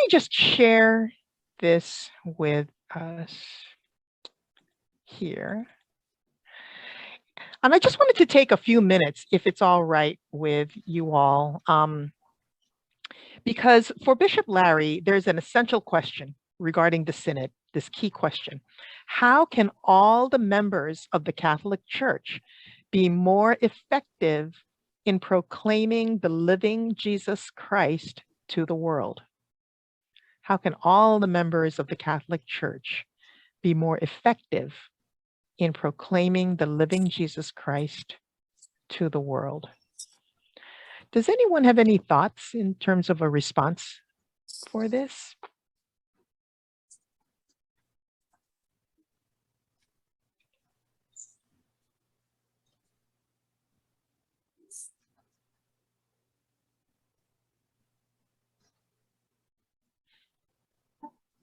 me just share this with us here. And I just wanted to take a few minutes, if it's all right with you all, because for Bishop Larry, there's an essential question regarding the synod, this key question. How can all the members of the Catholic Church be more effective in proclaiming the living Jesus Christ to the world? How can all the members of the Catholic Church be more effective in proclaiming the living Jesus Christ to the world? Does anyone have any thoughts in terms of a response for this?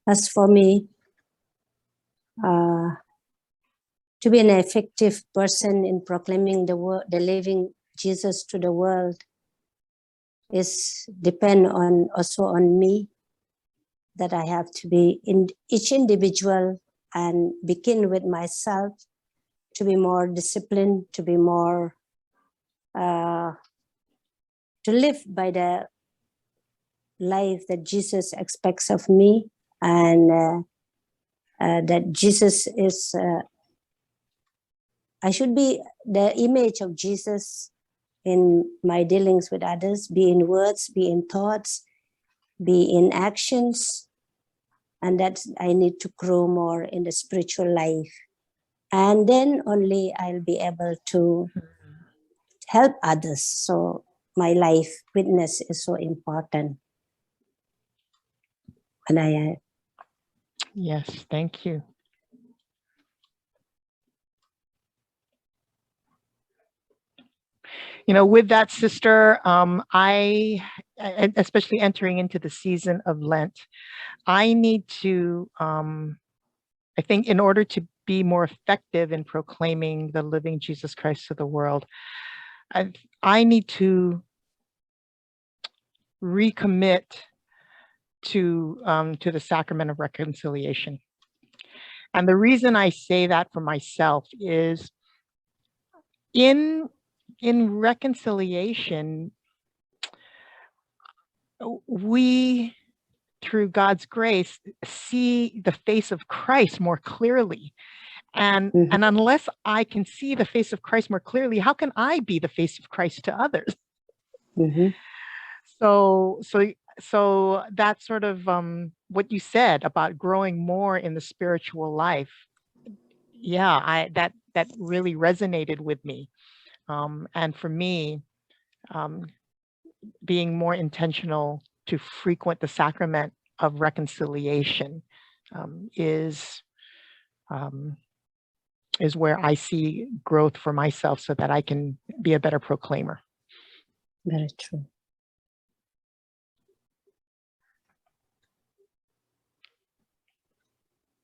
As for me, to be an effective person in proclaiming the living Jesus to the world is depend on also on me, that I have to be in each individual and begin with myself to be more disciplined, to be more to live by the life that Jesus expects of me, and that Jesus is, I should be the image of Jesus in my dealings with others, be in words, be in thoughts, be in actions, and that I need to grow more in the spiritual life. And then only I'll be able to help others. So my life witness is so important. And Yes, thank you. You know, with that, sister, I, especially entering into the season of Lent, I need to, I think in order to be more effective in proclaiming the living Jesus Christ to the world, I need to recommit to the sacrament of reconciliation. And the reason I say that for myself is in reconciliation, we, through God's grace, see the face of Christ more clearly. And unless I can see the face of Christ more clearly, how can I be the face of Christ to others? So that's sort of what you said about growing more in the spiritual life. Yeah, that really resonated with me. And for me, being more intentional to frequent the sacrament of reconciliation is where I see growth for myself, so that I can be a better proclaimer. Very true.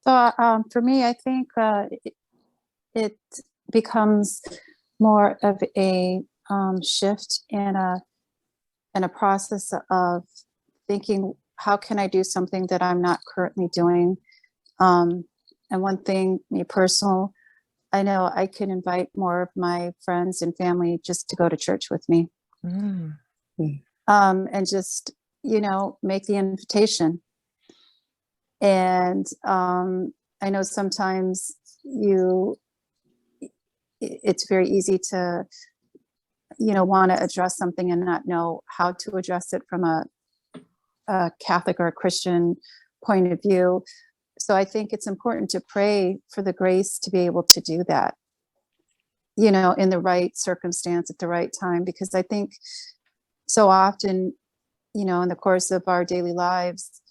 So for me, I think it becomes more of a shift in a process of thinking, how can I do something that I'm not currently doing? And one thing, me personal, I know I can invite more of my friends and family just to go to church with me. And just, make the invitation. And I know sometimes it's very easy to, want to address something and not know how to address it from a Catholic or a Christian point of view. So I think it's important to pray for the grace to be able to do that, in the right circumstance at the right time, because I think so often, in the course of our daily lives,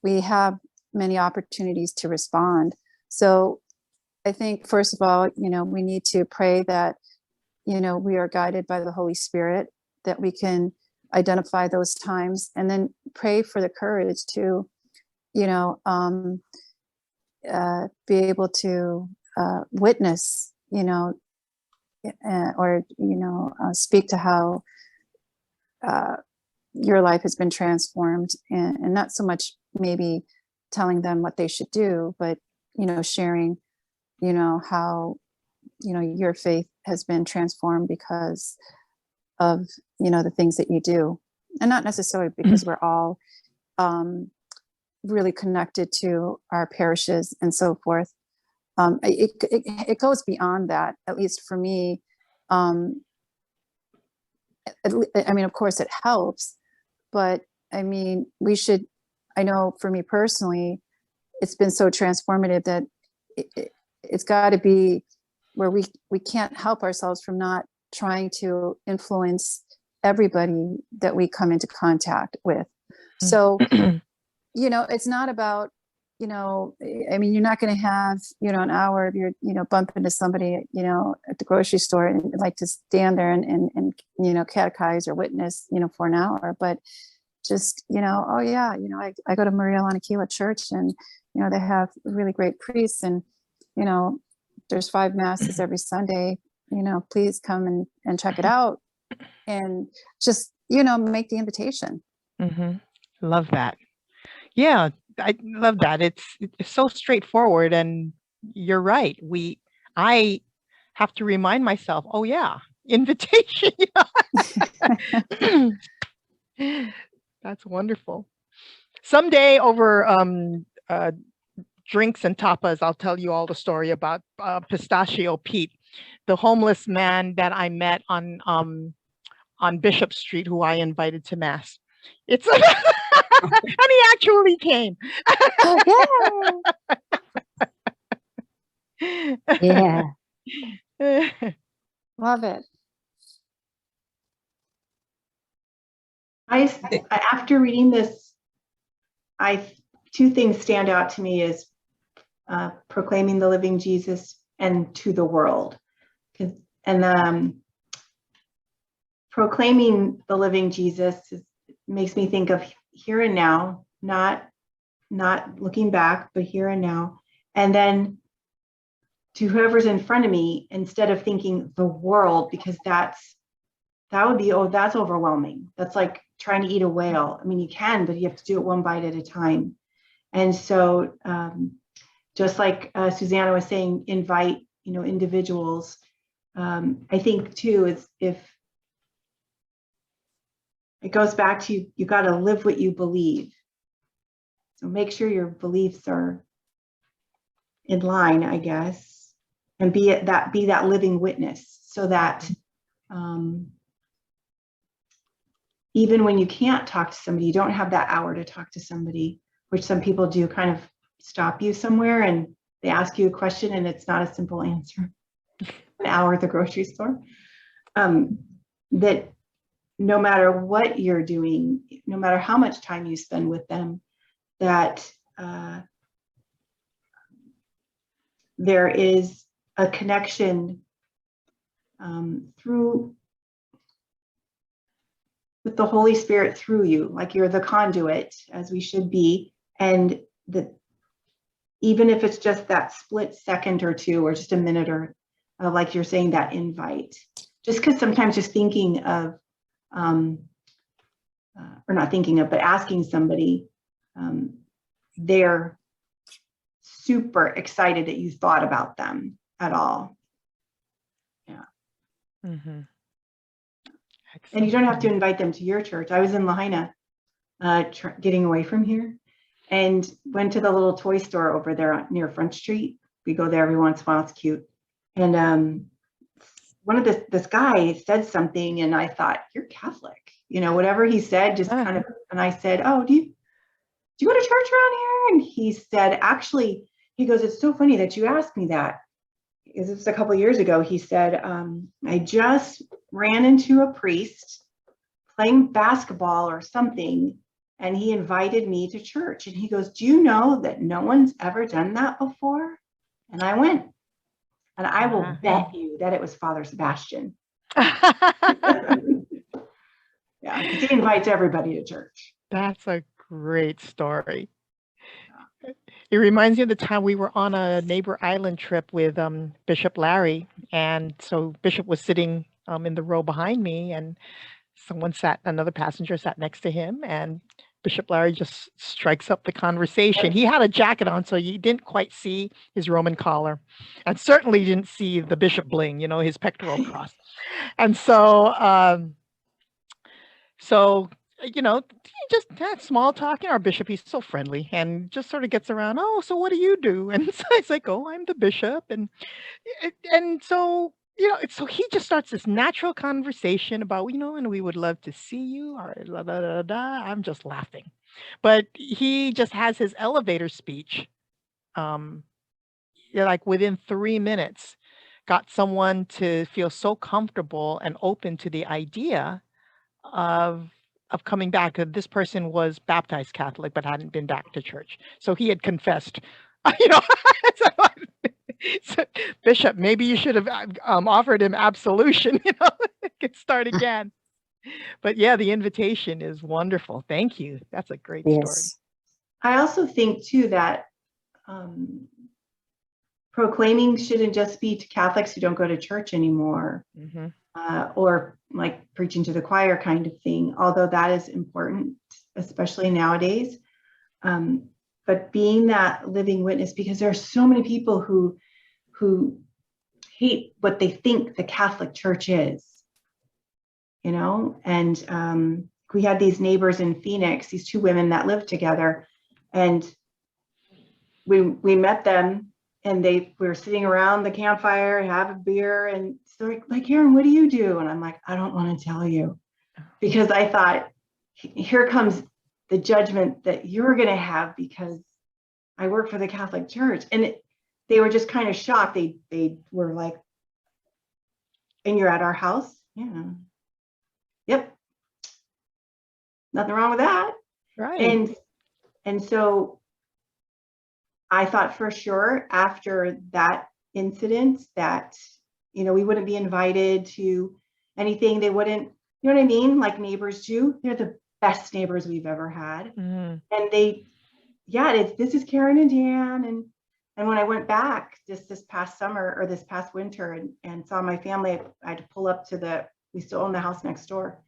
we have many opportunities to respond. So I think, first of all, we need to pray that, we are guided by the Holy Spirit, that we can identify those times, and then pray for the courage to, be able to witness, or, speak to how your life has been transformed, and not so much maybe telling them what they should do, but, sharing, how, your faith has been transformed because of, the things that you do. And not necessarily because we're all really connected to our parishes and so forth. It goes beyond that, at least for me. I mean, of course it helps, but I mean, I know for me personally, it's been so transformative that it's got to be where we can't help ourselves from not trying to influence everybody that we come into contact with. So, it's not about, I mean, you're not going to have, an hour of your, bump into somebody, at the grocery store and like to stand there and catechize or witness, for an hour, but just, oh yeah, I go to Maria Laniquila Church and, they have really great priests and, there's 5 masses every Sunday, please come and check it out and just, make the invitation. Love that. Yeah, I love that. It's so straightforward, and you're right. I have to remind myself, oh yeah, invitation. That's wonderful. Someday over drinks and tapas, I'll tell you all the story about Pistachio Pete, the homeless man that I met on Bishop Street, who I invited to Mass. It's and he actually came. Yeah. Love it. After reading this, two things stand out to me is proclaiming the living Jesus and to the world. And proclaiming the living Jesus makes me think of here and now, not looking back, but here and now. And then to whoever's in front of me, instead of thinking the world, because that would be, that's overwhelming. That's like trying to eat a whale. I mean, you can, but you have to do it one bite at a time. And so just like Susanna was saying, invite, individuals. I think too, is if it goes back to you got to live what you believe. So make sure your beliefs are in line, I guess, and be that living witness, so that even when you can't talk to somebody, you don't have that hour to talk to somebody, which some people do, kind of stop you somewhere and they ask you a question and it's not a simple answer. An hour at the grocery store. That no matter what you're doing, no matter how much time you spend with them, that there is a connection with the Holy Spirit through you, like you're the conduit, as we should be, and that even if it's just that split second or two, or just a minute, or like you're saying, that invite, just because sometimes just thinking of, or not thinking of, but asking somebody, they're super excited that you thought about them at all. Yeah. Mm-hmm. And you don't have to invite them to your church. I was in Lahaina, getting away from here, and went to the little toy store over there near Front Street. We go there every once in a while. It's cute. And one of this guy said something, and I thought, you're Catholic, whatever he said, just kind of. And I said, oh, do you go to church around here? And he said, actually, he goes, it's so funny that you asked me that. Because it was a couple of years ago. He said, I just ran into a priest playing basketball or something, and he invited me to church. And he goes, do you know that no one's ever done that before? And I went, and I will bet you that it was Father Sebastian. Yeah, because he invites everybody to church. That's a great story. It reminds me of the time we were on a neighbor island trip with Bishop Larry. And so Bishop was sitting in the row behind me, and another passenger sat next to him. And Bishop Larry just strikes up the conversation. He had a jacket on, so you didn't quite see his Roman collar, and certainly didn't see the bishop bling, his pectoral cross. And so, he just had small talk. Our bishop, he's so friendly and just sort of gets around. Oh, so what do you do? And so it's like, oh, I'm the bishop. And so, so he just starts this natural conversation about, and we would love to see you. Or da, da, da, da. I'm just laughing. But he just has his elevator speech. Like within 3 minutes, got someone to feel so comfortable and open to the idea of coming back. This person was baptized Catholic but hadn't been back to church, so he had confessed. So, so, Bishop, maybe you should have offered him absolution. Could start again. But yeah, the invitation is wonderful. Thank you. That's a great story. Yes. I also think too that proclaiming shouldn't just be to Catholics who don't go to church anymore. Mm-hmm. Or like preaching to the choir kind of thing, although that is important, especially nowadays. But being that living witness, because there are so many people who hate what they think the Catholic Church is, and we had these neighbors in Phoenix, these two women that lived together, and we met them, and we were sitting around the campfire, have a beer, and so like, Karen, what do you do? And I'm like, I don't want to tell you, because I thought, here comes the judgment that you're going to have because I work for the Catholic Church. And they were just kind of shocked. They were like, and you're at our house? Yeah. Yep. Nothing wrong with that. Right. And so I thought for sure after that incident that, we wouldn't be invited to anything. They wouldn't, you know what I mean? Like neighbors do. They're the best neighbors we've ever had. Mm. And this is Karen and Dan. And when I went back this past summer or this past winter and saw my family, I had to pull up we still own the house next door.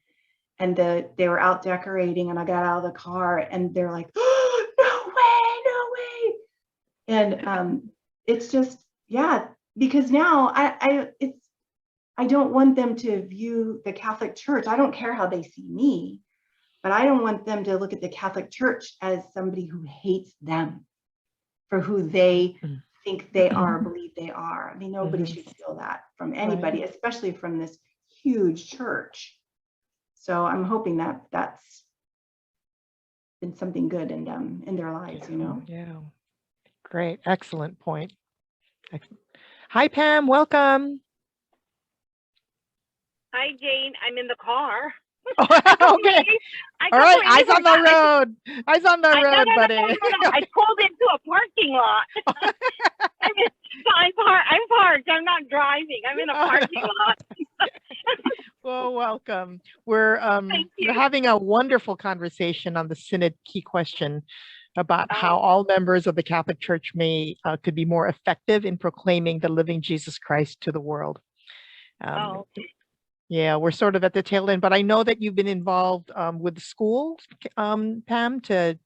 And they were out decorating, and I got out of the car and they're like, oh, no way. And it's just, yeah, because now I don't want them to view the Catholic Church. I don't care how they see me, but I don't want them to look at the Catholic Church as somebody who hates them for who they think they are, believe they are. I mean, nobody should feel that from anybody, especially from this huge church. So I'm hoping that that's been something good in them, in their lives, Yeah. Great. Excellent point. Excellent. Hi, Pam. Welcome. Hi, Jane. I'm in the car. Okay. All right. Eyes on the road. Eyes on the road, buddy. No. I pulled into a parking lot. I'm parked. I'm not driving. I'm in a parking lot. Well, welcome. We're having a wonderful conversation on the Synod key question about how all members of the Catholic Church could be more effective in proclaiming the living Jesus Christ to the world. Yeah, we're sort of at the tail end, but I know that you've been involved with the school, Pam, to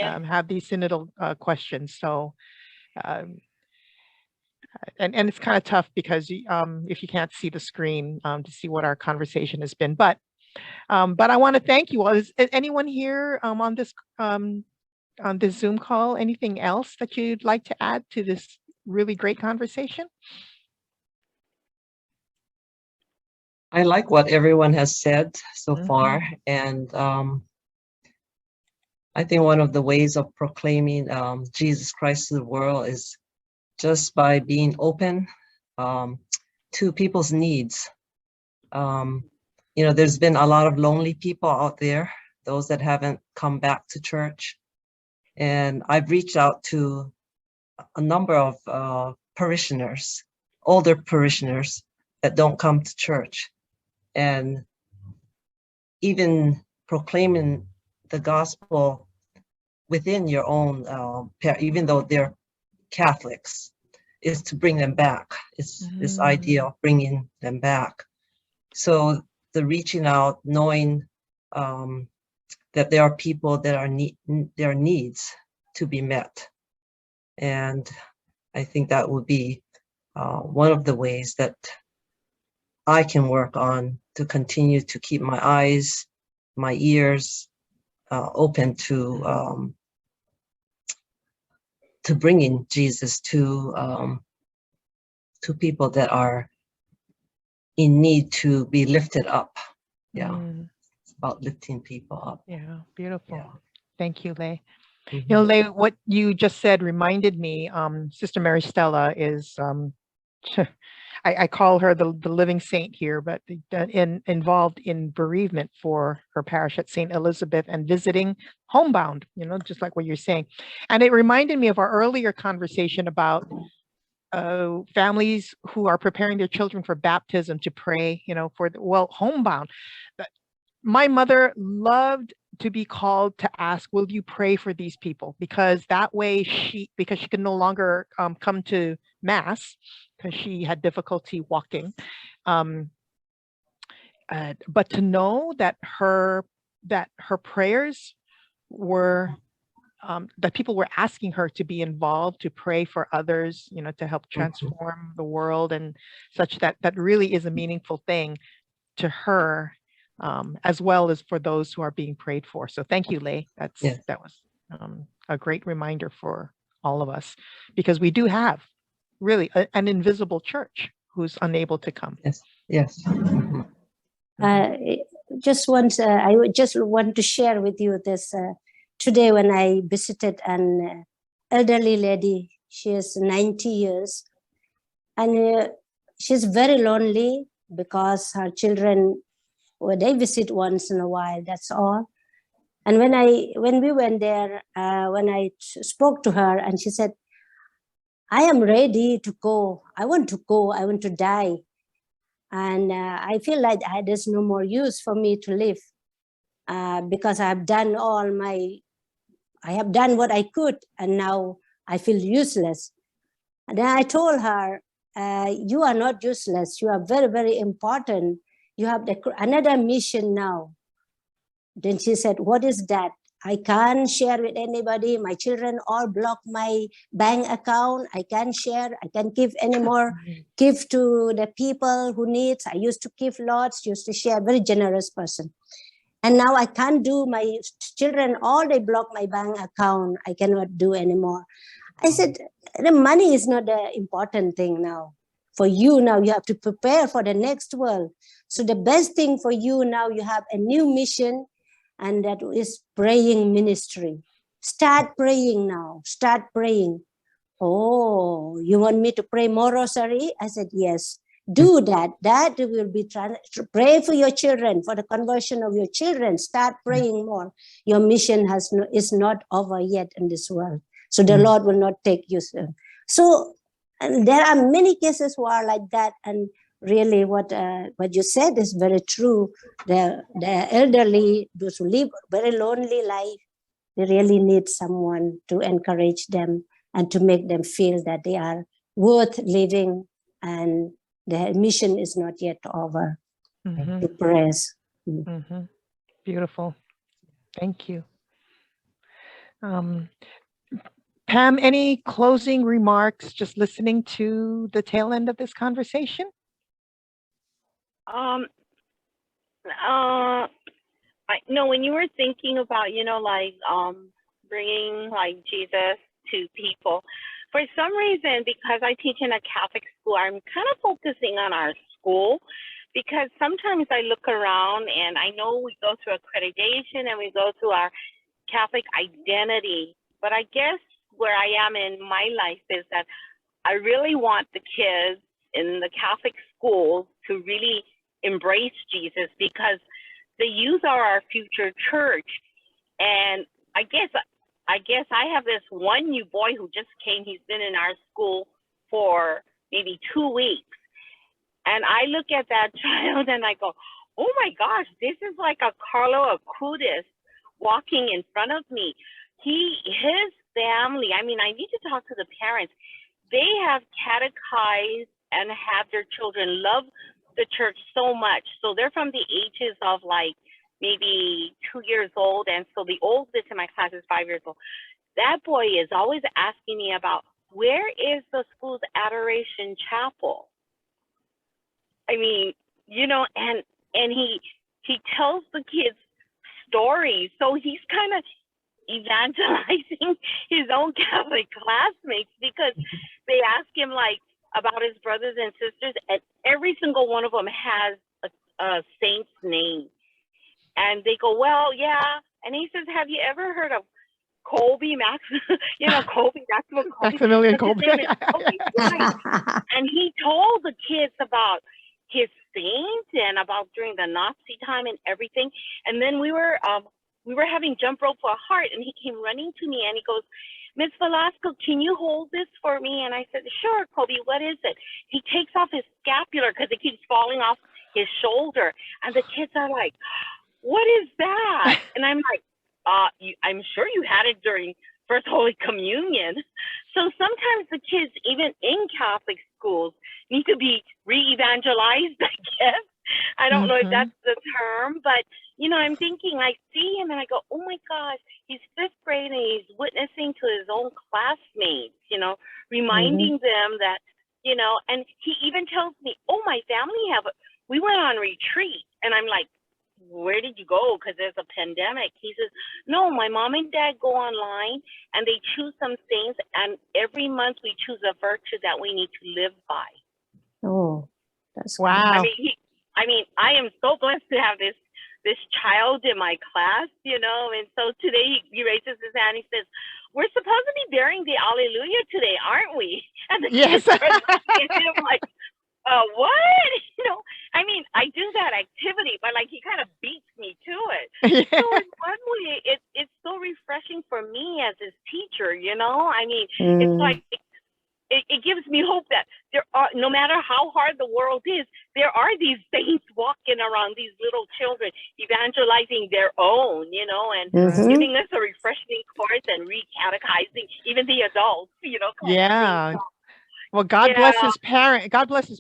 have these synodal questions. So, and it's kind of tough because if you can't see the screen to see what our conversation has been, but I want to thank you all. Is anyone here on this Zoom call? Anything else that you'd like to add to this really great conversation? I like what everyone has said so far, and I think one of the ways of proclaiming Jesus Christ to the world is just by being open to people's needs. There's been a lot of lonely people out there, those that haven't come back to church, and I've reached out to a number of parishioners, older parishioners that don't come to church. And even proclaiming the gospel within your own, even though they're Catholics, is to bring them back. It's this idea of bringing them back. So the reaching out, knowing the that there are people that are their needs to be met. And I think that would be one of the ways that I can work on to continue to keep my eyes, my ears open to bringing Jesus to people that are in need to be lifted up. Yeah, it's about lifting people up. Yeah, beautiful. Yeah. Thank you, Lay. Mhm. You know, Lay, what you just said reminded me, Sister Mary Stella is, I call her the living saint here, but involved in bereavement for her parish at St. Elizabeth and visiting homebound, you know, just like what you're saying. And it reminded me of our earlier conversation about families who are preparing their children for baptism to pray, you know, for homebound. My mother loved to be called to ask, will you pray for these people? Because that way because she could no longer come to mass because she had difficulty walking. But to know that her prayers were, that people were asking her to be involved, to pray for others, you know, to help transform the world and such, that really is a meaningful thing to her, as well as for those who are being prayed for. So thank you, Lay. That was a great reminder for all of us, because we do have really an invisible church who's unable to come. Yes. Yes. I would just want to share with you this. Today, when I visited an elderly lady, she is 90 years, and she's very lonely because her children, they visit once in a while, that's all. And when we went there, when I spoke to her, and she said, I am ready to go. I want to go. I want to die. And I feel like there's no more use for me to live because I have done what I could, and now I feel useless. And then I told her, you are not useless. You are very, very important. You have another mission now. Then she said, what is that? I can't share with anybody. My children all block my bank account. I can't share. I can't give anymore. Give to the people who needs. I used to give lots, used to share, very generous person. And now I can't do. My children all, they block my bank account. I cannot do anymore. I said, the money is not the important thing now. For you now, you have to prepare for the next world. So the best thing for you now, you have a new mission, and that is praying ministry. Start praying now. Start praying. Oh, you want me to pray more rosary? I said, yes. Do that. That will be pray for your children, for the conversion of your children. Start praying more. Your mission is not over yet in this world. So the Lord will not take you soon. So there are many cases who are like that. And really what you said is very true. The elderly, those who live very lonely life, they really need someone to encourage them and to make them feel that they are worth living and their mission is not yet over. To praise. Beautiful. Thank you. Pam, any closing remarks just listening to the tail end of this conversation? No, when you were thinking about, like bringing like Jesus to people, for some reason, because I teach in a Catholic school, I'm kind of focusing on our school, because sometimes I look around and I know we go through accreditation and we go through our Catholic identity, but I guess where I am in my life is that I really want the kids in the Catholic schools to really embrace Jesus, because the youth are our future church. And I guess I have this one new boy who just came. He's been in our school for maybe 2 weeks. And I look at that child and I go, oh my gosh, this is like a Carlo Acutis walking in front of me. His family, I mean, I need to talk to the parents. They have catechized and have their children love the church so much. So they're from the ages of like maybe 2 years old, and so the oldest in my class is 5 years old. That boy is always asking me about, where is the school's adoration chapel? I mean, and he tells the kids stories, so he's kind of evangelizing his own Catholic classmates, because they ask him like about his brothers and sisters, and every single one of them has a saint's name, and they go, well, yeah, and he says, have you ever heard of Colby Max? Colby Maximilian Kolbe. And he told the kids about his saint and about during the Nazi time and everything. And then we were having jump rope for a heart, and he came running to me and he goes, Miss Velasco, can you hold this for me? And I said, sure, Colby, what is it? He takes off his scapular because it keeps falling off his shoulder. And the kids are like, what is that? And I'm like, I'm sure you had it during First Holy Communion. So sometimes the kids, even in Catholic schools, need to be re-evangelized, I guess. I don't know if that's the term, but, I'm thinking, I see him and I go, oh my gosh, he's 5th grade and he's witnessing to his own classmates, reminding them that, and he even tells me, oh, my family we went on retreat. And I'm like, where did you go? Because there's a pandemic. He says, no, my mom and dad go online and they choose some things, and every month we choose a virtue that we need to live by. Oh, that's Wow. I mean, I am so blessed to have this child in my class, and so today he raises his hand. He says, we're supposed to be bearing the Alleluia today, aren't we? And the Yes. kids are looking at him like, what? I mean, I do that activity, but like he kind of beats me to it. So in one way, it's so refreshing for me as his teacher, I mean, it's like, it gives me hope that there are, no matter how hard the world is, there are these saints walking around, these little children evangelizing their own, and giving us a refreshing course and re-catechizing even the adults, Yeah. Well, God bless his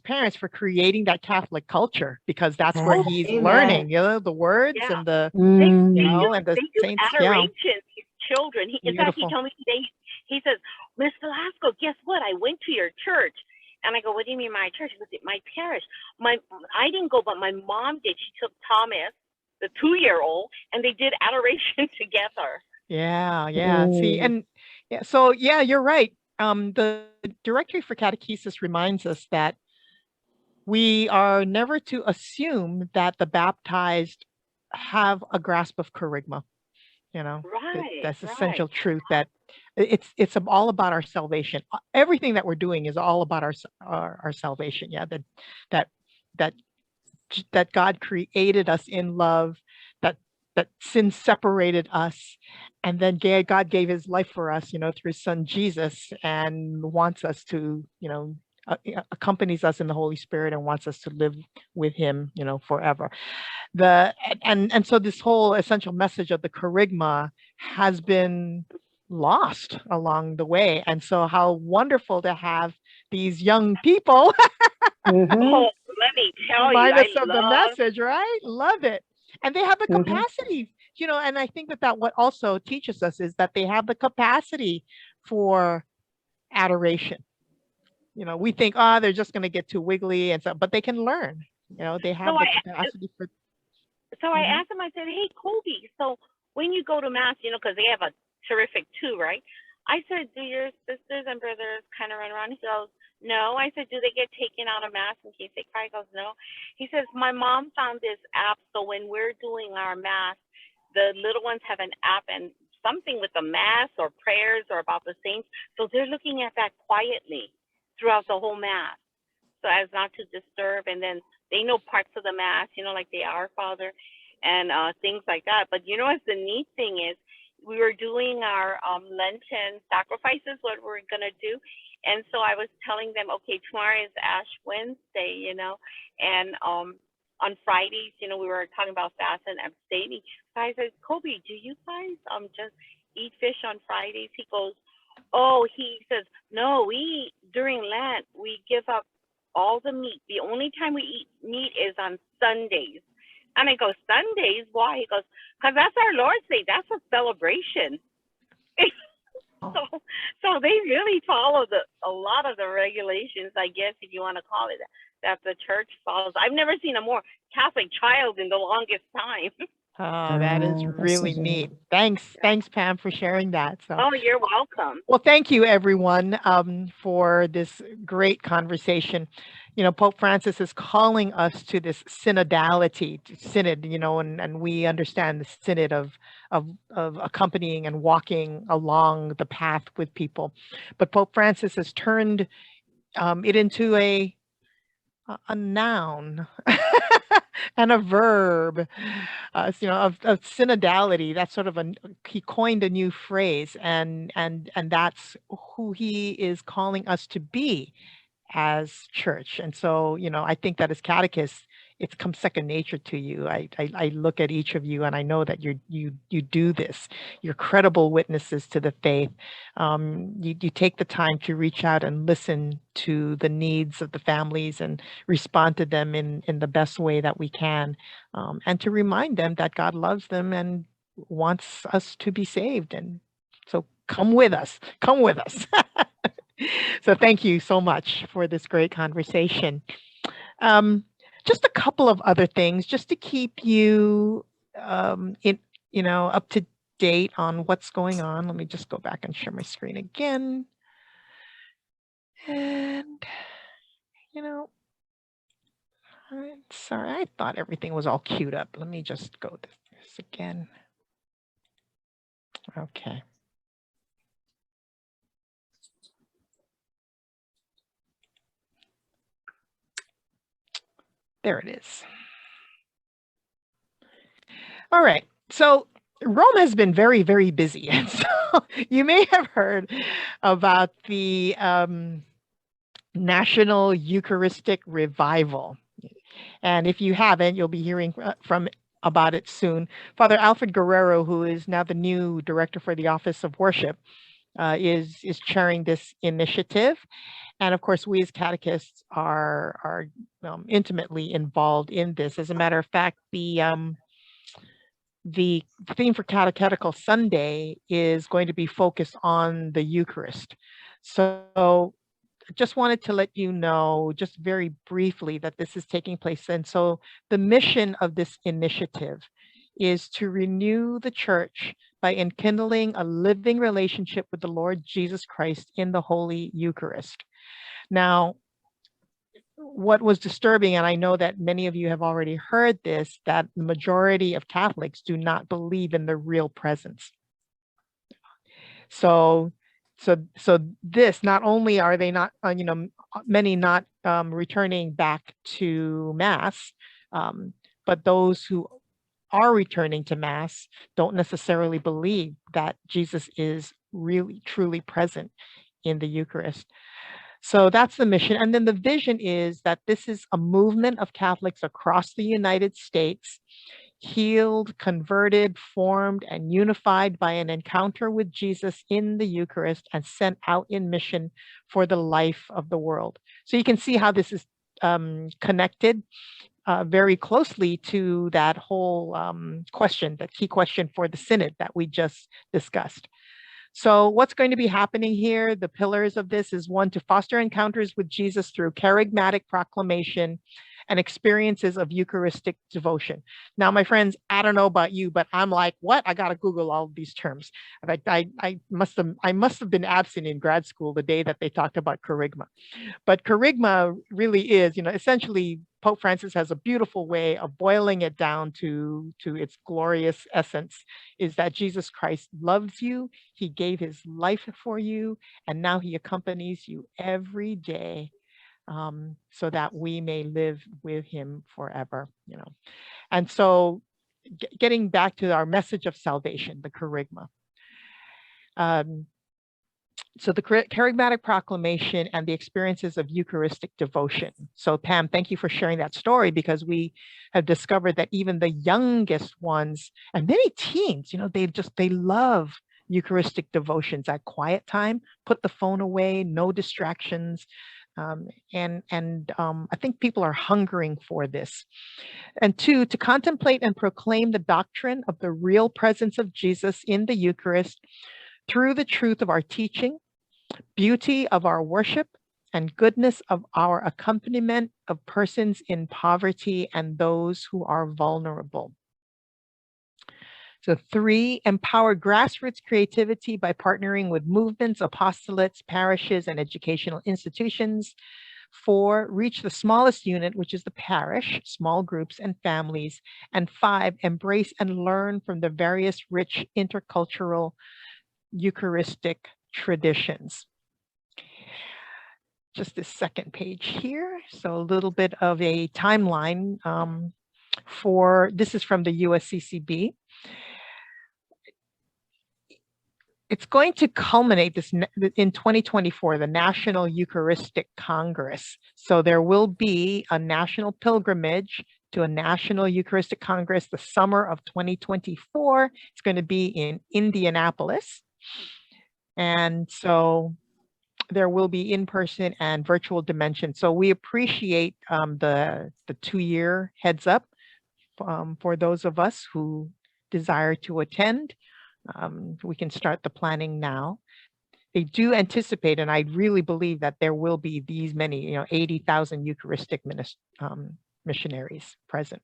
parents for creating that Catholic culture, because that's where he's learning, the words and the, and the saints. Adoration, these children. In fact, he Beautiful. told me today, he says, Miss Velasco, guess what? I went to your church. And I go, what do you mean my church? He goes, my parish. I didn't go, but my mom did. She took Thomas, the 2-year-old, and they did adoration together. Yeah. See, and so you're right. The Directory for Catechesis reminds us that we are never to assume that the baptized have a grasp of charisma. That's essential truth, that it's all about our salvation. Everything that we're doing is all about our salvation. Yeah, that God created us in love, that sin separated us, and then God gave his life for us, through his son Jesus, and wants us to, accompanies us in the Holy Spirit and wants us to live with him, forever. And so this whole essential message of the charisma has been lost along the way. And so how wonderful to have these young people Oh, let me tell you, remind us I of the love message, right? Love it. And they have the capacity, and I think that what also teaches us is that they have the capacity for adoration. We think, they're just going to get too wiggly and so, but they can learn. They have the capacity for. So I asked him, I said, hey, Colby, so when you go to Mass, because they have a terrific 2, right? I said, do your sisters and brothers kind of run around? He goes, no. I said, do they get taken out of Mass in case they cry? He goes, no. He says, my mom found this app, so when we're doing our Mass, the little ones have an app and something with the Mass or prayers or about the saints. So they're looking at that quietly throughout the whole Mass, so as not to disturb. And then they know parts of the Mass, like the Our Father and things like that. But what the neat thing is, we were doing our Lenten sacrifices, what we're going to do. And so I was telling them, okay, tomorrow is Ash Wednesday, and on Fridays, we were talking about fast and abstaining. So I said, Kobe, do you guys just eat fish on Fridays? He goes, he says, no, during Lent, we give up all the meat. The only time we eat meat is on Sundays. And I go, Sundays? Why? He goes, because that's our Lord's Day. That's a celebration. So they really follow a lot of the regulations, I guess, if you want to call it that the church follows. I've never seen a more Catholic child in the longest time. Oh, that is That's really so neat. Thanks, Pam, for sharing that. So, Oh, you're welcome. well, thank you, everyone, for this great conversation. You know, Pope Francis is calling us to this synodality, synod. You know, and we understand the synod of accompanying and walking along the path with people, but Pope Francis has turned it into a noun and a verb, you know, of synodality. That's sort of he coined a new phrase, and that's who he is calling us to be as church. And so, you know, I think that as catechists, it's come second nature to you. I look at each of you and I know that you do this. You're credible witnesses to the faith. You take the time to reach out and listen to the needs of the families and respond to them in the best way that we can, and to remind them that God loves them and wants us to be saved. And so come with us. Come with us. So thank you so much for this great conversation. Just a couple of other things, just to keep you up to date on what's going on. Let me just go back and share my screen again. And I'm sorry, I thought everything was all queued up. Let me just go this again. Okay. There it is. All right. So Rome has been very, very busy. And so you may have heard about the National Eucharistic Revival. And if you haven't, you'll be hearing about it soon. Father Alfred Guerrero, who is now the new director for the Office of Worship, is chairing this initiative. And of course, we as catechists are intimately involved in this. As a matter of fact, the theme for Catechetical Sunday is going to be focused on the Eucharist. So just wanted to let you know, just very briefly, that this is taking place. And so the mission of this initiative is to renew the church by enkindling a living relationship with the Lord Jesus Christ in the Holy Eucharist. Now, what was disturbing, and I know that many of you have already heard this, that the majority of Catholics do not believe in the real presence. So this, not only are they not, many not returning back to Mass, but those who are returning to Mass don't necessarily believe that Jesus is really, truly present in the Eucharist. So that's the mission. And then the vision is that this is a movement of Catholics across the United States, healed, converted, formed, and unified by an encounter with Jesus in the Eucharist and sent out in mission for the life of the world. So you can see how this is connected very closely to that whole question, that key question for the Synod that we just discussed. So what's going to be happening here? The pillars of this is 1, to foster encounters with Jesus through charismatic proclamation and experiences of Eucharistic devotion. Now, my friends, I don't know about you, but I'm like, what? I got to Google all of these terms. I must have been absent in grad school the day that they talked about charisma. But charisma really is, essentially, Pope Francis has a beautiful way of boiling it down to its glorious essence, is that Jesus Christ loves you, he gave his life for you, and now he accompanies you every day, so that we may live with him forever, And so getting back to our message of salvation, the charisma. So the charismatic proclamation and the experiences of Eucharistic devotion. So Pam, thank you for sharing that story, because we have discovered that even the youngest ones and many teens, they love Eucharistic devotions at quiet time, put the phone away, no distractions, And I think people are hungering for this. And 2, to contemplate and proclaim the doctrine of the real presence of Jesus in the Eucharist through the truth of our teaching, beauty of our worship, and goodness of our accompaniment of persons in poverty and those who are vulnerable. So 3, empower grassroots creativity by partnering with movements, apostolates, parishes, and educational institutions. 4, reach the smallest unit, which is the parish, small groups and families. And 5, embrace and learn from the various rich intercultural Eucharistic traditions. Just this second page here. So a little bit of a timeline this is from the USCCB. It's going to culminate in 2024, the National Eucharistic Congress. So there will be a national pilgrimage to a National Eucharistic Congress the summer of 2024. It's going to be in Indianapolis. And so there will be in-person and virtual dimension. So we appreciate the 2-year heads up for those of us who desire to attend. We can start the planning now. They do anticipate, and I really believe that there will be these many, 80,000 Eucharistic missionaries present.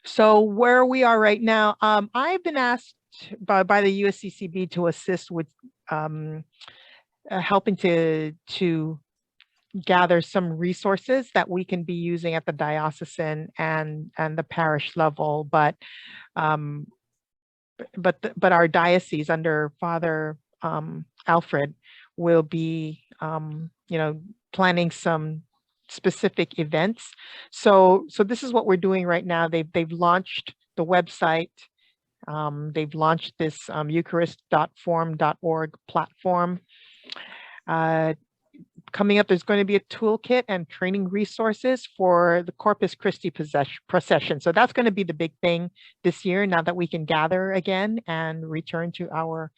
So where we are right now, I've been asked by the USCCB to assist with helping to gather some resources that we can be using at the diocesan and the parish level, but our diocese under Father Alfred will be planning some specific events. So this is what we're doing right now. They've launched the website. They've launched this Eucharist.forum.org platform. Coming up, there's going to be a toolkit and training resources for the Corpus Christi procession. So that's going to be the big thing this year, now that we can gather again and return to our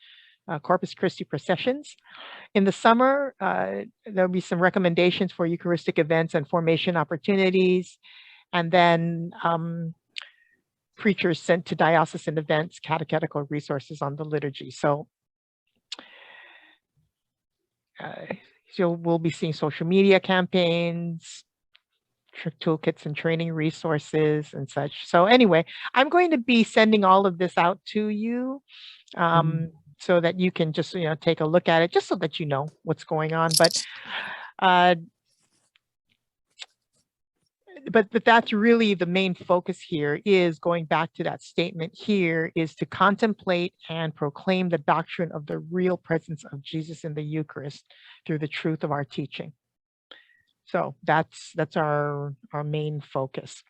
Corpus Christi processions. In the summer, there'll be some recommendations for Eucharistic events and formation opportunities. And then preachers sent to diocesan events, catechetical resources on the liturgy. So we'll be seeing social media campaigns, toolkits and training resources and such. So anyway, I'm going to be sending all of this out to you so that you can just, take a look at it, just so that you know what's going on. But that's really the main focus here, is going back to that statement here, is to contemplate and proclaim the doctrine of the real presence of Jesus in the Eucharist through the truth of our teaching. So that's our main focus.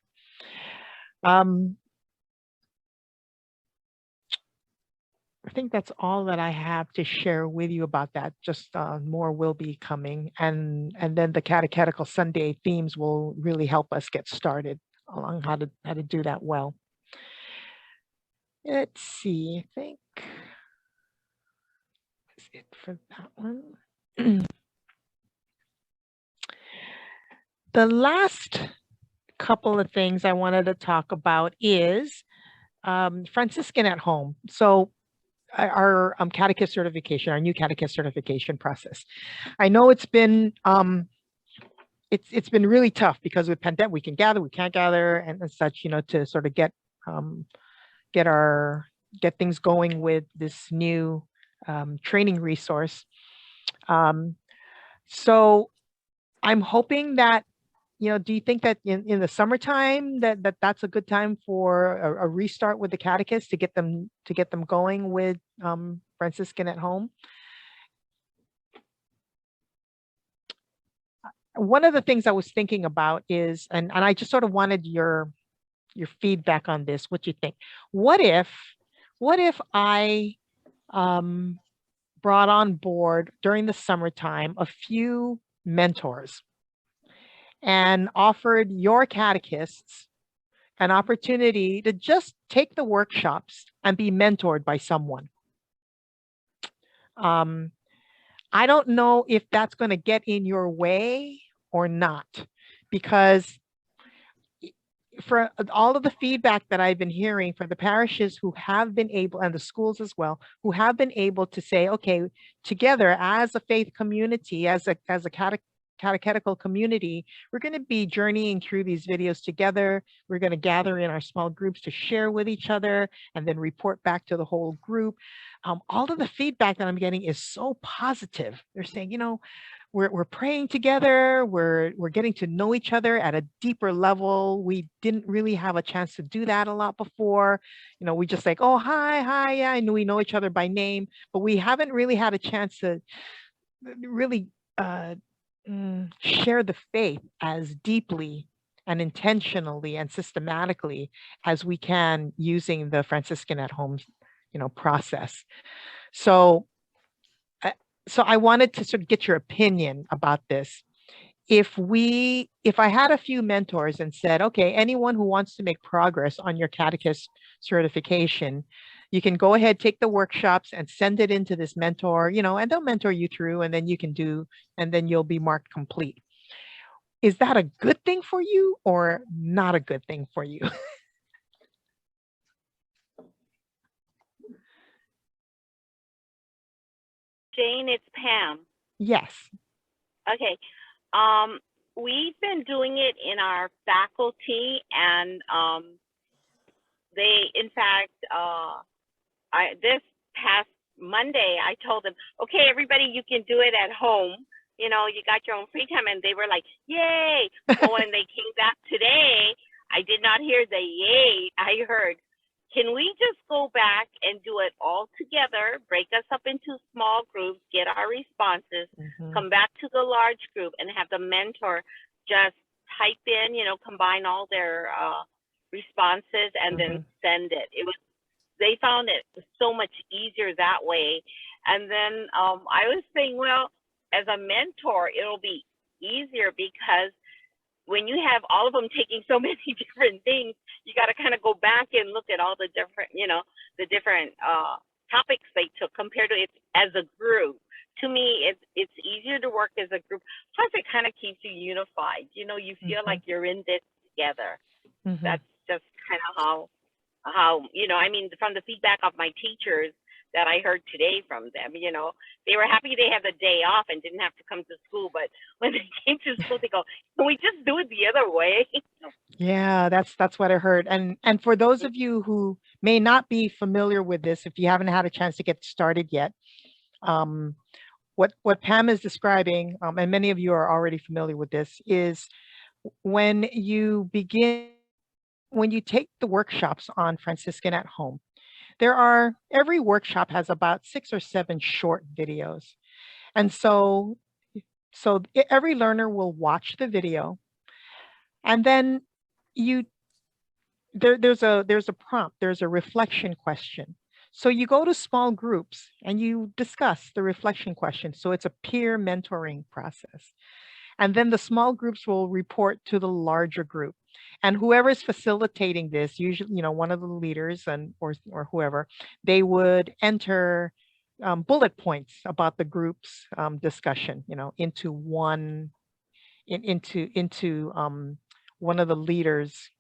I think that's all that I have to share with you about that. Just more will be coming, and then the catechetical Sunday themes will really help us get started along how to do that well. Let's see, I think that's it for that one. The last couple of things I wanted to talk about is Franciscan at home. So our catechist certification, our new catechist certification process. I know it's been been really tough because with pandemic, we can gather, we can't gather, and such, to sort of get things going with this new training resource. So I'm hoping that, do you think that in the summertime that's a good time for a restart with the catechist to get them going with Franciscan at home? One of the things I was thinking about is, and I just sort of wanted your feedback on this. What you think? What if I brought on board during the summertime a few mentors and offered your catechists an opportunity to just take the workshops and be mentored by someone? I don't know if that's going to get in your way or not, because for all of the feedback that I've been hearing for the parishes who have been able, and the schools as well, who have been able to say, okay, together as a faith community, as a catechetical community, we're going to be journeying through these videos together. We're going to gather in our small groups to share with each other and then report back to the whole group. All of the feedback that I'm getting is so positive. They're saying, you know, we're praying together. We're getting to know each other at a deeper level. We didn't really have a chance to do that a lot before. You know, we just like, oh, hi, yeah, I know we know each other by name, but we haven't really had a chance to really share the faith as deeply and intentionally and systematically as we can using the Franciscan at home, you know, process. So I wanted to sort of get your opinion about this. If I had a few mentors and said, okay, anyone who wants to make progress on your catechist certification, you can go ahead, take the workshops and send it into this mentor, you know, and they'll mentor you through, and then you can do, and then you'll be marked complete. Is that a good thing for you or not a good thing for you? Jane, it's Pam. Yes. Okay. We've been doing it in our faculty, and they, in fact, this past Monday, I told them, okay, everybody, you can do it at home. You know, you got your own free time, and they were like, yay. Well, when they came back today, I did not hear the yay. I heard, can we just go back and do it all together, break us up into small groups, get our responses, come back to the large group, and have the mentor just type in, you know, combine all their responses and then send it. They found it so much easier that way. And then I was saying, well, as a mentor, it'll be easier because when you have all of them taking so many different things, you got to kind of go back and look at all the different, you know, the different topics they took compared to it as a group. To me, it's easier to work as a group. Plus, it kind of keeps you unified. You know, you feel like you're in this together. That's just kind of how, you know, I mean, from the feedback of my teachers that I heard today from them, you know, they were happy they had the day off and didn't have to come to school. But when they came to school, they go, can we just do it the other way? Yeah, that's what I heard. And for those of you who may not be familiar with this, if you haven't had a chance to get started yet, what Pam is describing, and many of you are already familiar with this, is when you take the workshops on Franciscan at home, every workshop has about 6 or 7 short videos. And so every learner will watch the video, and then there's a prompt, there's a reflection question. So you go to small groups and you discuss the reflection question. So it's a peer mentoring process. And then the small groups will report to the larger group. And whoever's facilitating this, usually, you know, one of the leaders or whoever, they would enter bullet points about the group's discussion, you know, into one of the leaders'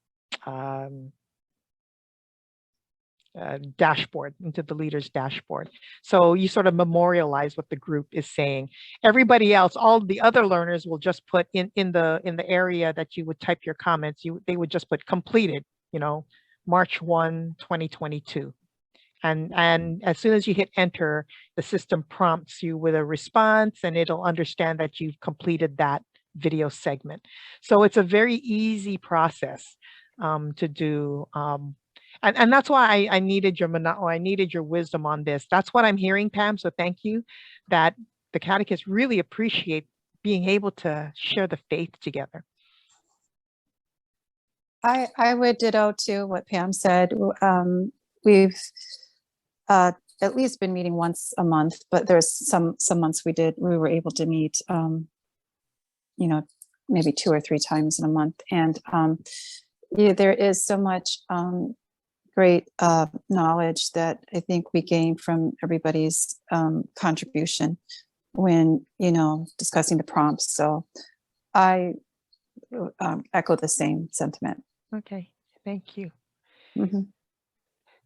dashboard, into the leader's dashboard. So you sort of memorialize what the group is saying. Everybody else, all the other learners will just put in the area that you would type your comments, they would just put completed, you know, March 1, 2022. And as soon as you hit enter, the system prompts you with a response, and it'll understand that you've completed that video segment. So it's a very easy process to do. And that's why I needed your wisdom on this. That's what I'm hearing, Pam. So thank you, that the catechists really appreciate being able to share the faith together. I would ditto to what Pam said. We've at least been meeting once a month, but there's some months we were able to meet, you know, maybe 2 or 3 times in a month. And yeah, there is so much great knowledge that I think we gain from everybody's contribution. when, discussing the prompts. So I echo the same sentiment. Okay, thank you. Mhm.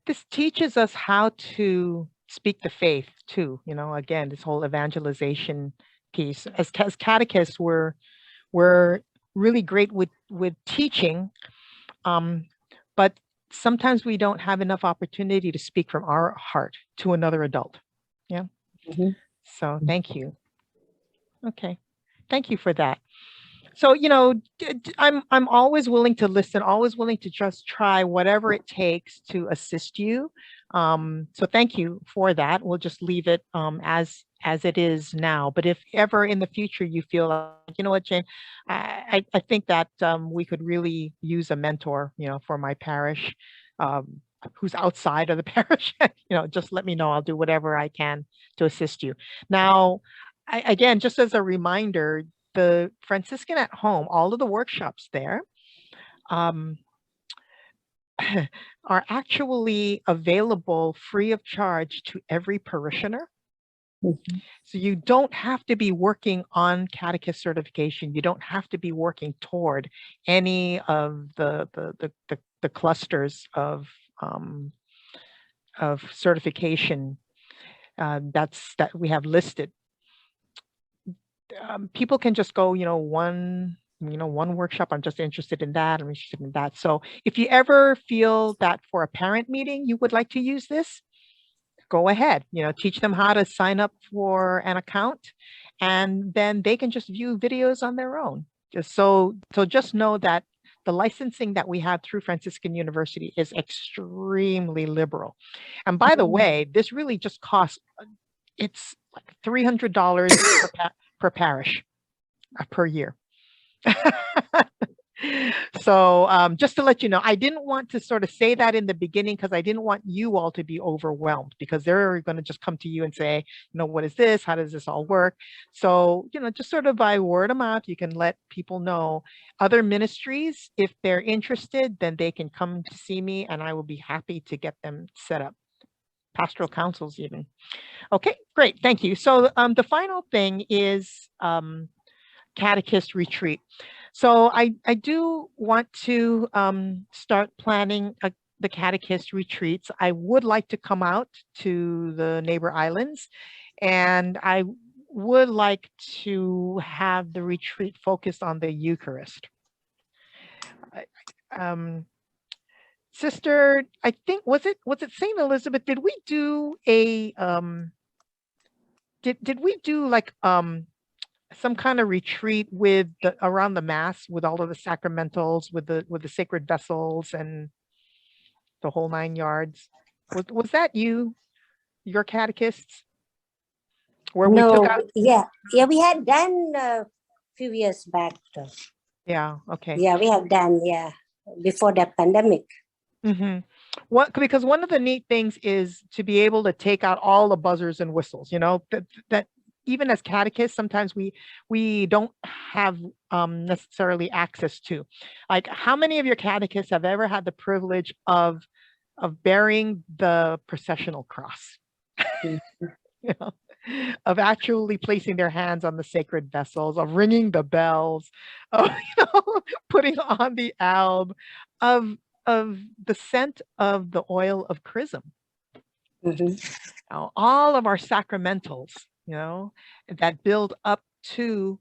This teaches us how to speak the faith too. Again, this whole evangelization piece. As catechists, we're really great with teaching, but sometimes we don't have enough opportunity to speak from our heart to another adult. Yeah. Mhm. So thank you. Okay, thank you for that. So, I'm always willing to listen, always willing to just try whatever it takes to assist you. So thank you for that. We'll just leave it as it is now. But if ever in the future you feel like, you know what, Jane, I think that we could really use a mentor, for my parish, who's outside of the parish, just let me know. I'll do whatever I can to assist you. Now, again, just as a reminder, the Franciscan at Home, all of the workshops there um, are actually available free of charge to every parishioner. Mhm. So you don't have to be working on catechist certification. You don't have to be working toward any of the clusters of certification that we have listed. People can just go, one workshop. I'm just interested in that. I'm interested in that. So if you ever feel that for a parent meeting, you would like to use this, go ahead, teach them how to sign up for an account, and then they can just view videos on their own. So just know that the licensing that we have through Franciscan University is extremely liberal. And by the way, this really just costs, it's like $300 per parish per year. So just to let you know, I didn't want to sort of say that in the beginning because I didn't want you all to be overwhelmed, because they're going to just come to you and say, what is this? How does this all work? So, just sort of by word of mouth, you can let people know. Other ministries, if they're interested, then they can come to see me and I will be happy to get them set up. Pastoral councils even. Okay, great. Thank you. So the final thing is Catechist Retreat. So I do want to start planning the Catechist Retreats. I would like to come out to the neighbor islands, and I would like to have the retreat focused on the Eucharist. Sister, I think, was it St. Elizabeth? Did we do a did we do like some kind of retreat with around the Mass, with all of the sacramentals, with the sacred vessels and the whole 9 yards? Was that your catechists, where we took No, out? yeah, we had done a few years back. Yeah, okay. Yeah, we have done, before the pandemic. Mm-hmm. Because one of the neat things is to be able to take out all the buzzers and whistles, that even as catechists, sometimes we don't have necessarily access to. Like, how many of your catechists have ever had the privilege of bearing the processional cross? Of actually placing their hands on the sacred vessels, of ringing the bells, of putting on the alb, of the scent of the oil of chrism. All of our sacramentals, that build up to,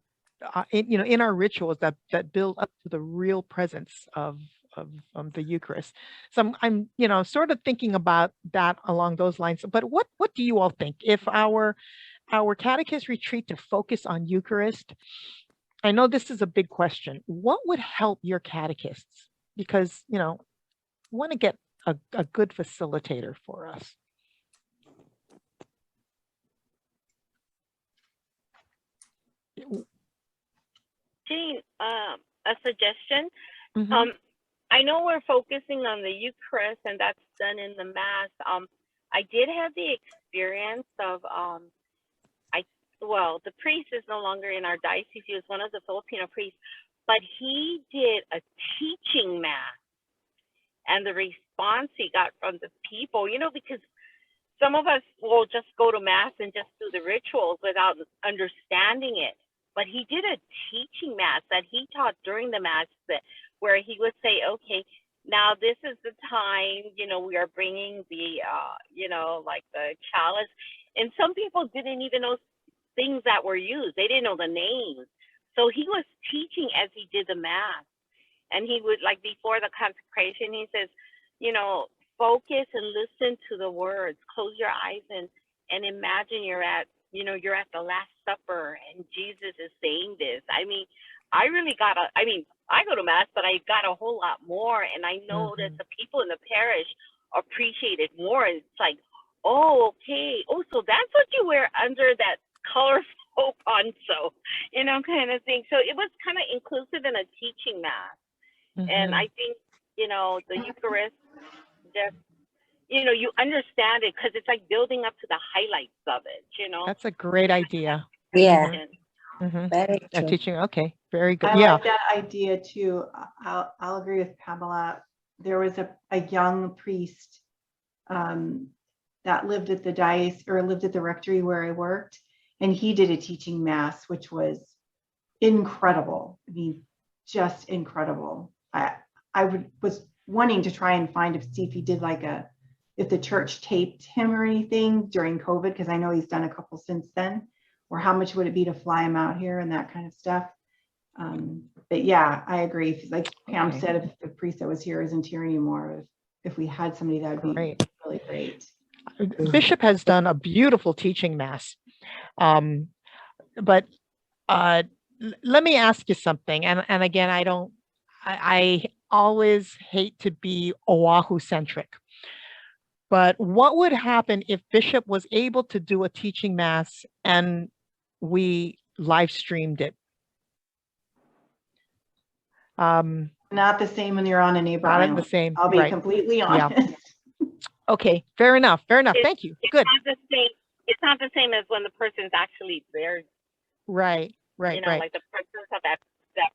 in our rituals that build up to the real presence of the Eucharist. So I'm sort of thinking about that along those lines. But what do you all think? If our catechist retreat to focus on Eucharist, I know this is a big question. What would help your catechists? Because, want to get a good facilitator for us. Jane, a suggestion. Mm-hmm. I know we're focusing on the Eucharist, and that's done in the Mass. I did have the experience of the priest is no longer in our diocese. He was one of the Filipino priests, but he did a teaching Mass, and the response he got from the people, because some of us will just go to mass and just do the rituals without understanding it. But he did a teaching mass that he taught during the mass, where he would say, okay, now this is the time, we are bringing the, like the chalice. And some people didn't even know things that were used. They didn't know the names. So he was teaching as he did the mass. And he would, like, before the consecration, he says, focus and listen to the words. Close your eyes and imagine you're at the Last Supper and Jesus is saying this. I mean, I go to mass, but I got a whole lot more. And I know that the people in the parish appreciate it more. And it's like, oh, okay. Oh, so that's what you wear under that colorful poncho, kind of thing. So it was kind of inclusive in a teaching mass. And I think, the Eucharist, just, you understand it because it's like building up to the highlights of it, That's a great idea. Yeah, Mhm. very true. Teaching. Okay. Very good. I Yeah. like that idea too. I'll agree with Pamela. There was a young priest that lived at the diocese, or lived at the rectory where I worked, and he did a teaching mass, which was incredible. I mean, just incredible. Was wanting to try and see if he did if the church taped him or anything during COVID, because I know he's done a couple since then, or how much would it be to fly him out here and that kind of stuff. But yeah, I agree. Like Pam said, if the priest that was here isn't here anymore, if we had somebody, that would be really great. Bishop has done a beautiful teaching mass. But let me ask you something. And again, I always hate to be Oahu centric. But what would happen if Bishop was able to do a teaching mass and we live streamed it? Not the same when you're on a neighbor Not island. the same. I'll be Right. completely Yeah. honest. Okay, fair enough. Fair enough. Thank you. Good. It's not the same as when the person's actually there. Right. Right. Right. Like the presence of that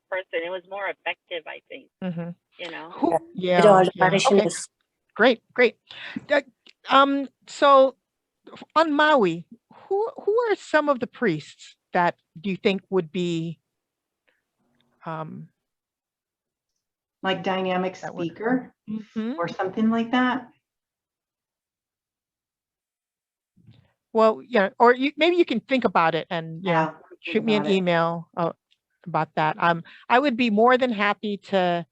person. It was more effective, I think. Mm-hmm. With all the Yeah. Okay. parishioners. Great. So on Maui, who are some of the priests that do you think would be Like dynamic that would- speaker Mhm. or something like that? Well, yeah, or maybe you can think about it and Yeah. shoot me an about it. email about that. I would be more than happy to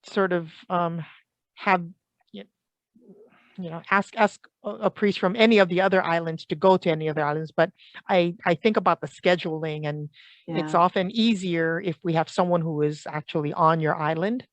sort of have ask a priest from any of the other islands to go to any other islands. But I think about the scheduling, and it's Yeah. often easier if we have someone who is actually on your island,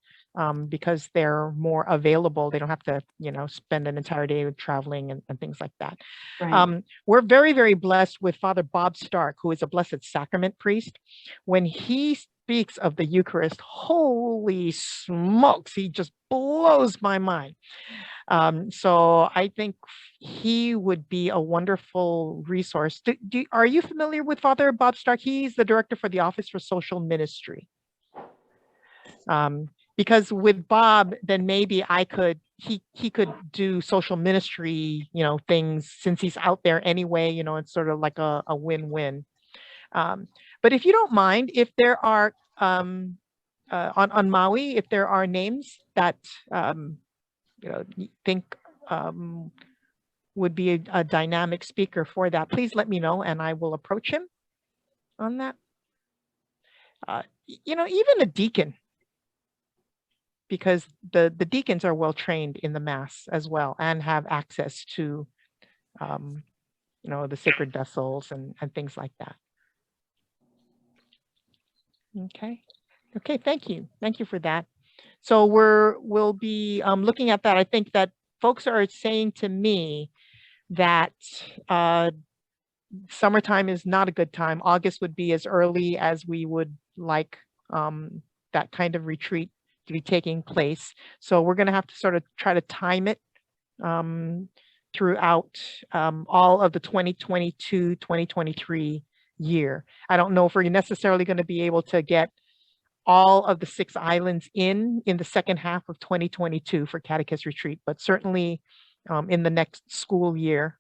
because they're more available. They don't have to spend an entire day traveling and things like that. Right. We're very, very blessed with Father Bob Stark, who is a Blessed Sacrament priest. When he speaks of the Eucharist, holy smokes, he just blows my mind. So I think he would be a wonderful resource. Are you familiar with Father Bob Stark? He's the director for the Office for Social Ministry. Because with Bob, then maybe he could do social ministry, things, since he's out there anyway, it's sort of like a win-win. But if you don't mind, if there are on Maui, if there are names that you think would be a dynamic speaker for that, please let me know and I will approach him on that. Even a deacon, because the deacons are well trained in the Mass as well and have access to the sacred vessels and things like that. Okay, thank you for that. So we'll be looking at that. I think that folks are saying to me that summertime is not a good time. August would be as early as we would like that kind of retreat to be taking place. So we're going to have to sort of try to time it throughout all of the 2022-2023 year. I don't know if we're necessarily going to be able to get all of the 6 islands in the second half of 2022 for Catechist Retreat, but certainly in the next school year,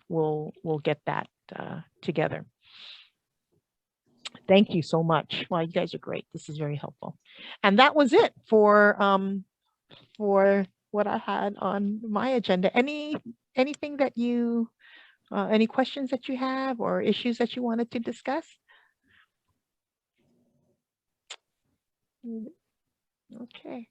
we'll get that together. Thank you so much. Well, you guys are great. This is very helpful. And that was it for what I had on my agenda. Anything that you, any questions that you have or issues that you wanted to discuss? Okay.